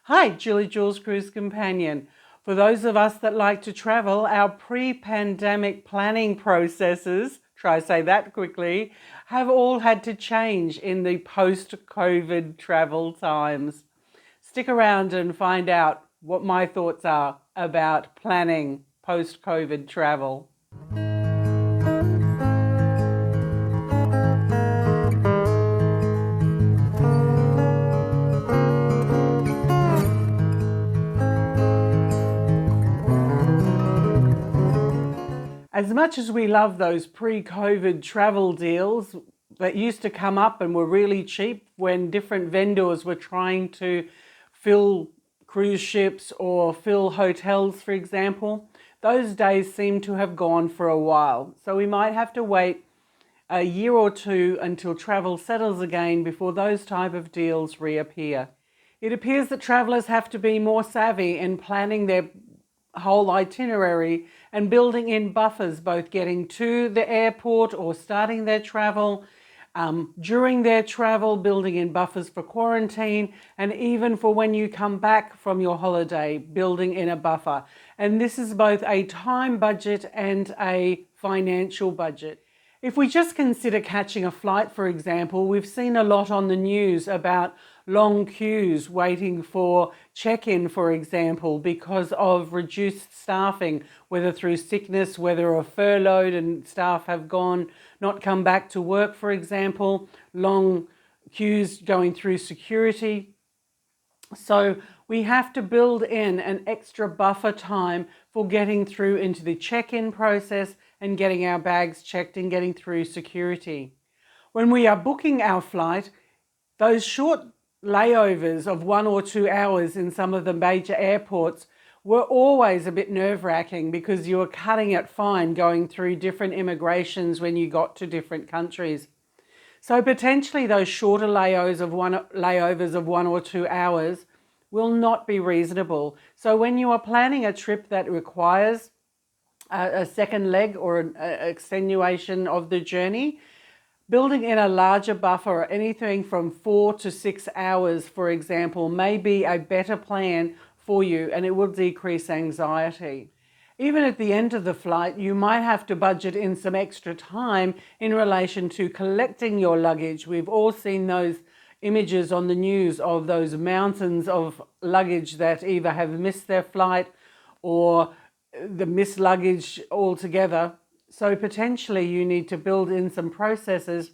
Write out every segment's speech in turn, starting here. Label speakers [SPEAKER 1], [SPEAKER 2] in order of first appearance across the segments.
[SPEAKER 1] Hi, Julie Jules Cruise Companion. For those of us that like to travel, our pre-pandemic planning processes, try to say that quickly, have all had to change in the post-COVID travel times. Stick around and find out what my thoughts are about planning post-COVID travel. As much as we love those pre-COVID travel deals that used to come up and were really cheap when different vendors were trying to fill cruise ships or fill hotels, for example, those days seem to have gone for a while. So we might have to wait a year or two until travel settles again before those type of deals reappear. It appears that travellers have to be more savvy in planning their whole itinerary and building in buffers, both getting to the airport or starting their travel, during their travel, building in buffers for quarantine, and even for when you come back from your holiday, building in a buffer. And this is both a time budget and a financial budget. If we just consider catching a flight, for example, we've seen a lot on the news about long queues waiting for check-in, for example, because of reduced staffing, whether through sickness, whether a furloughed and staff have not come back to work, for example, long queues going through security. So we have to build in an extra buffer time for getting through into the check-in process and getting our bags checked and getting through security. When we are booking our flight, those short layovers of 1 or 2 hours in some of the major airports were always a bit nerve-wracking because you were cutting it fine going through different immigrations when you got to different countries. So potentially those shorter layovers of 1 or 2 hours will not be reasonable. So when you are planning a trip that requires a second leg or an extenuation of the journey, building in a larger buffer, anything from 4 to 6 hours, for example, may be a better plan for you, and it will decrease anxiety. Even at the end of the flight, you might have to budget in some extra time in relation to collecting your luggage. We've all seen those images on the news of those mountains of luggage that either have missed their flight or the missed luggage altogether. So potentially you need to build in some processes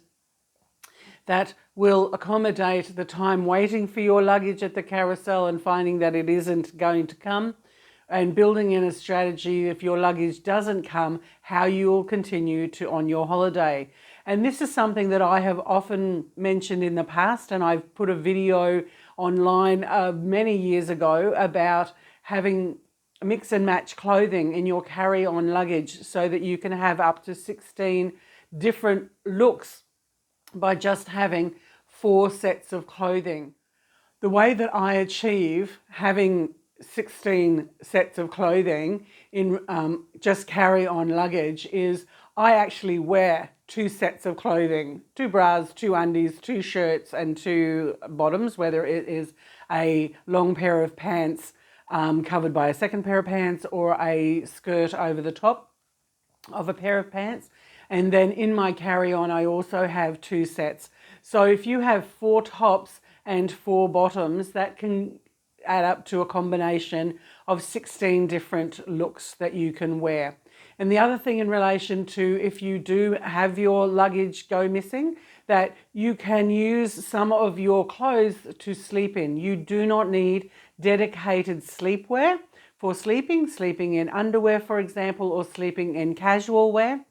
[SPEAKER 1] that will accommodate the time waiting for your luggage at the carousel and finding that it isn't going to come, and building in a strategy if your luggage doesn't come, how you will continue to on your holiday. And this is something that I have often mentioned in the past, and I've put a video online many years ago about having mix and match clothing in your carry-on luggage so that you can have up to 16 different looks by just having 4 sets of clothing. The way that I achieve having 16 sets of clothing in just carry-on luggage is I actually wear 2 sets of clothing, 2 bras, 2 undies, 2 shirts and 2 bottoms, whether it is a long pair of pants covered by a second pair of pants or a skirt over the top of a pair of pants. And then in my carry-on, I also have 2 sets. So if you have 4 tops and 4 bottoms, that can add up to a combination of 16 different looks that you can wear. And the other thing in relation to if you do have your luggage go missing, that you can use some of your clothes to sleep in. You do not need dedicated sleepwear for sleeping in underwear, for example, or sleeping in casual wear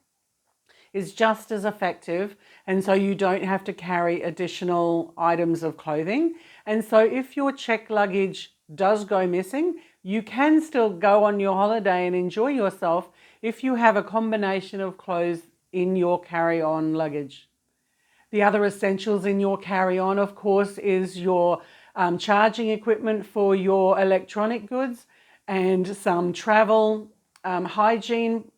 [SPEAKER 1] is just as effective, and so you don't have to carry additional items of clothing. And so if your checked luggage does go missing, you can still go on your holiday and enjoy yourself if you have a combination of clothes in your carry-on luggage. The other essentials in your carry-on, of course, is your charging equipment for your electronic goods and some travel hygiene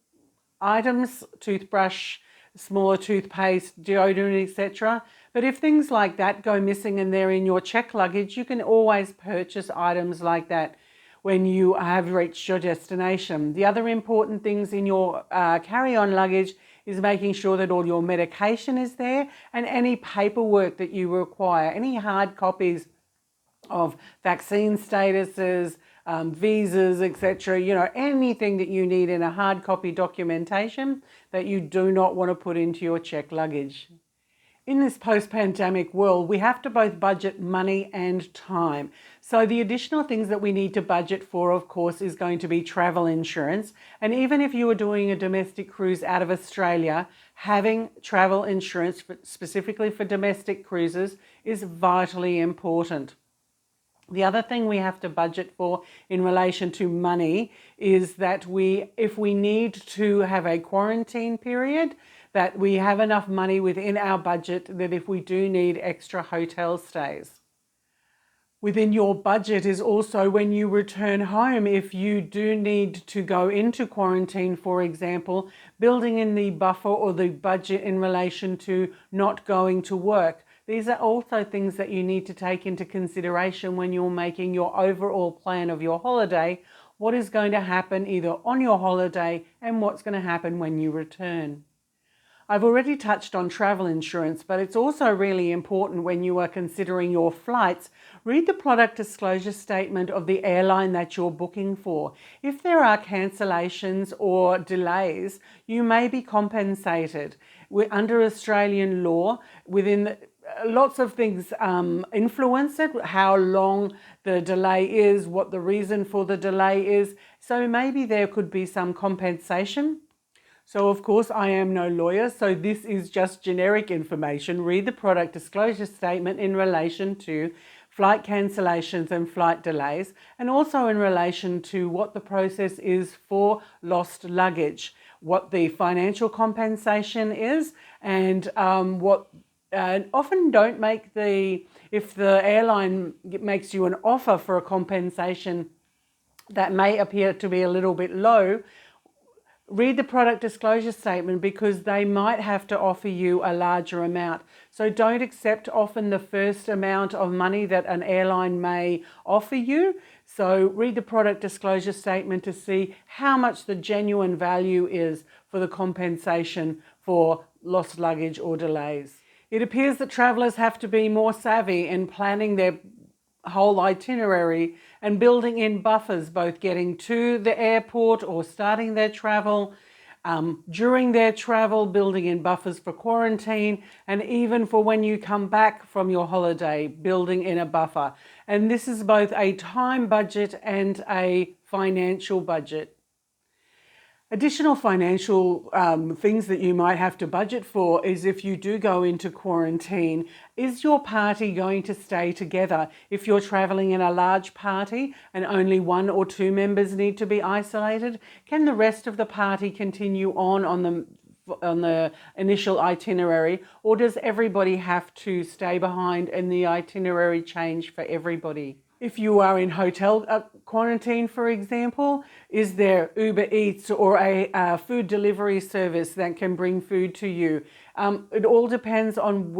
[SPEAKER 1] items, toothbrush, smaller toothpaste, deodorant, etc. But if things like that go missing and they're in your check luggage, you can always purchase items like that when you have reached your destination. The other important things in your carry-on luggage is making sure that all your medication is there and any paperwork that you require, any hard copies of vaccine statuses, visas, etc. Anything that you need in a hard copy documentation that you do not want to put into your check luggage. In this post-pandemic world, we have to both budget money and time. So the additional things that we need to budget for, of course, is going to be travel insurance. And even if you are doing a domestic cruise out of Australia, having travel insurance specifically for domestic cruises is vitally important. The other thing we have to budget for in relation to money is that if we need to have a quarantine period, that we have enough money within our budget that if we do need extra hotel stays. Within your budget is also when you return home, if you do need to go into quarantine, for example, building in the buffer or the budget in relation to not going to work. These are also things that you need to take into consideration when you're making your overall plan of your holiday. What is going to happen either on your holiday and what's going to happen when you return. I've already touched on travel insurance, but it's also really important when you are considering your flights. Read the product disclosure statement of the airline that you're booking for. If there are cancellations or delays, you may be compensated. Under Australian law, lots of things influence it, how long the delay is, what the reason for the delay is. So maybe there could be some compensation. So of course I am no lawyer, so this is just generic information. Read the product disclosure statement in relation to flight cancellations and flight delays, and also in relation to what the process is for lost luggage, what the financial compensation is, and often don't make if the airline makes you an offer for a compensation that may appear to be a little bit low, read the product disclosure statement because they might have to offer you a larger amount. So don't accept often the first amount of money that an airline may offer you. So read the product disclosure statement to see how much the genuine value is for the compensation for lost luggage or delays. It appears that travellers have to be more savvy in planning their whole itinerary and building in buffers, both getting to the airport or starting their travel, during their travel, building in buffers for quarantine, and even for when you come back from your holiday, building in a buffer. And this is both a time budget and a financial budget. Additional financial things that you might have to budget for is if you do go into quarantine, is your party going to stay together? If you're traveling in a large party and only 1 or 2 members need to be isolated, can the rest of the party continue on the initial itinerary, or does everybody have to stay behind and the itinerary change for everybody? If you are in hotel quarantine, for example, is there Uber Eats or a food delivery service that can bring food to you? It all depends on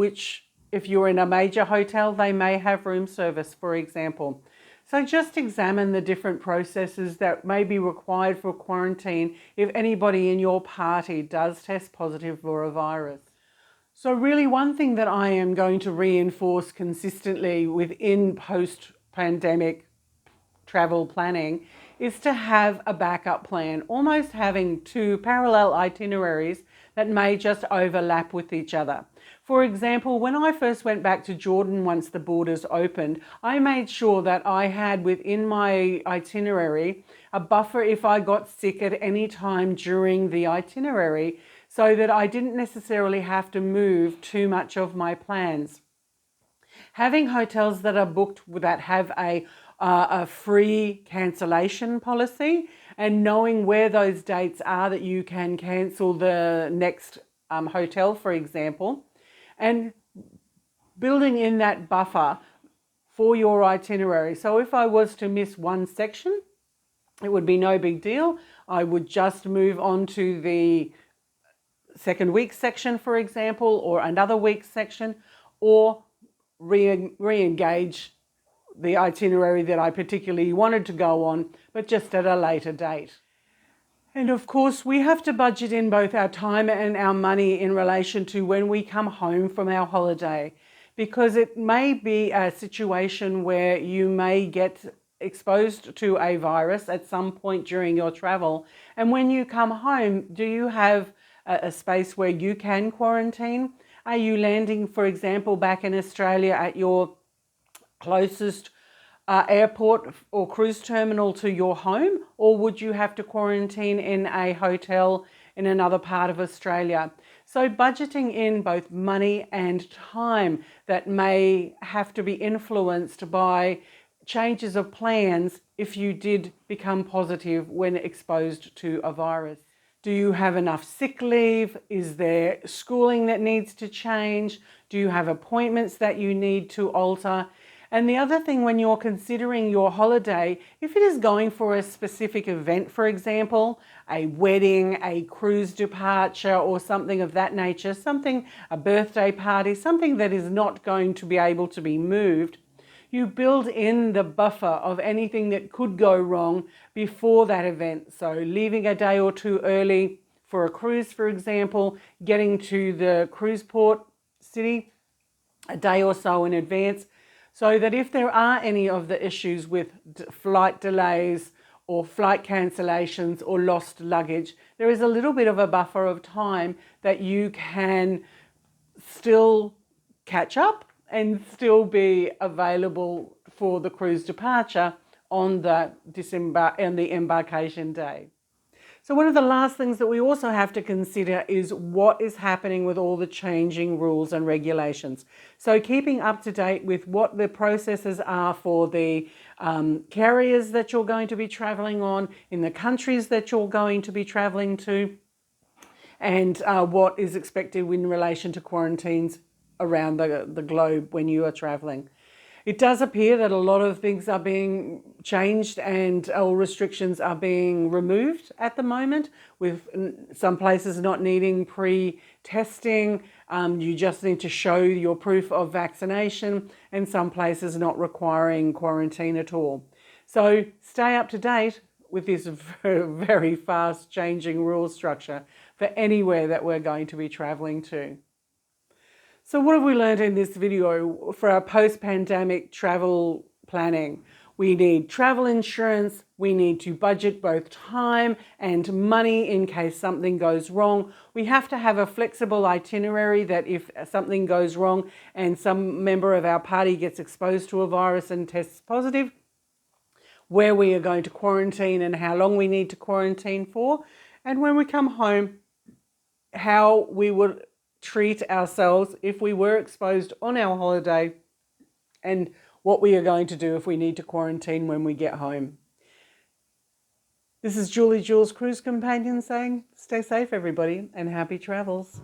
[SPEAKER 1] if you're in a major hotel, they may have room service, for example. So just examine the different processes that may be required for quarantine if anybody in your party does test positive for a virus. So really one thing that I am going to reinforce consistently within post-pandemic travel planning is to have a backup plan, almost having 2 parallel itineraries that may just overlap with each other. For example, when I first went back to Jordan once the borders opened, I made sure that I had within my itinerary a buffer if I got sick at any time during the itinerary, so that I didn't necessarily have to move too much of my plans. Having hotels that are booked that have a free cancellation policy, and knowing where those dates are that you can cancel the next hotel, for example, and building in that buffer for your itinerary. So if I was to miss one section, it would be no big deal. I would just move on to the second week section, for example, or another week section. or re-engage the itinerary that I particularly wanted to go on, but just at a later date. And of course, we have to budget in both our time and our money in relation to when we come home from our holiday, because it may be a situation where you may get exposed to a virus at some point during your travel. And when you come home, do you have a space where you can quarantine? Are you landing, for example, back in Australia at your closest airport or cruise terminal to your home, or would you have to quarantine in a hotel in another part of Australia? So budgeting in both money and time that may have to be influenced by changes of plans if you did become positive when exposed to a virus. Do you have enough sick leave? Is there schooling that needs to change? Do you have appointments that you need to alter? And the other thing, when you're considering your holiday, if it is going for a specific event, for example, a wedding, a cruise departure, or something of that nature, a birthday party, something that is not going to be able to be moved, you build in the buffer of anything that could go wrong before that event. So leaving a day or two early for a cruise, for example, getting to the cruise port city a day or so in advance, so that if there are any of the issues with flight delays or flight cancellations or lost luggage, there is a little bit of a buffer of time that you can still catch up and still be available for the cruise departure on the embarkation day. So one of the last things that we also have to consider is what is happening with all the changing rules and regulations. So keeping up to date with what the processes are for the carriers that you're going to be traveling on, in the countries that you're going to be traveling to, and what is expected in relation to quarantines around the globe when you are traveling. It does appear that a lot of things are being changed and all restrictions are being removed at the moment, with some places not needing pre-testing. You just need to show your proof of vaccination, and some places not requiring quarantine at all. So stay up to date with this very fast changing rule structure for anywhere that we're going to be traveling to. So what have we learned in this video for our post-pandemic travel planning? We need travel insurance. We need to budget both time and money in case something goes wrong. We have to have a flexible itinerary that if something goes wrong and some member of our party gets exposed to a virus and tests positive, where we are going to quarantine and how long we need to quarantine for. And when we come home, how we would treat ourselves if we were exposed on our holiday, and what we are going to do if we need to quarantine when we get home. This is Julie Jules Cruise Companion saying, stay safe everybody and happy travels.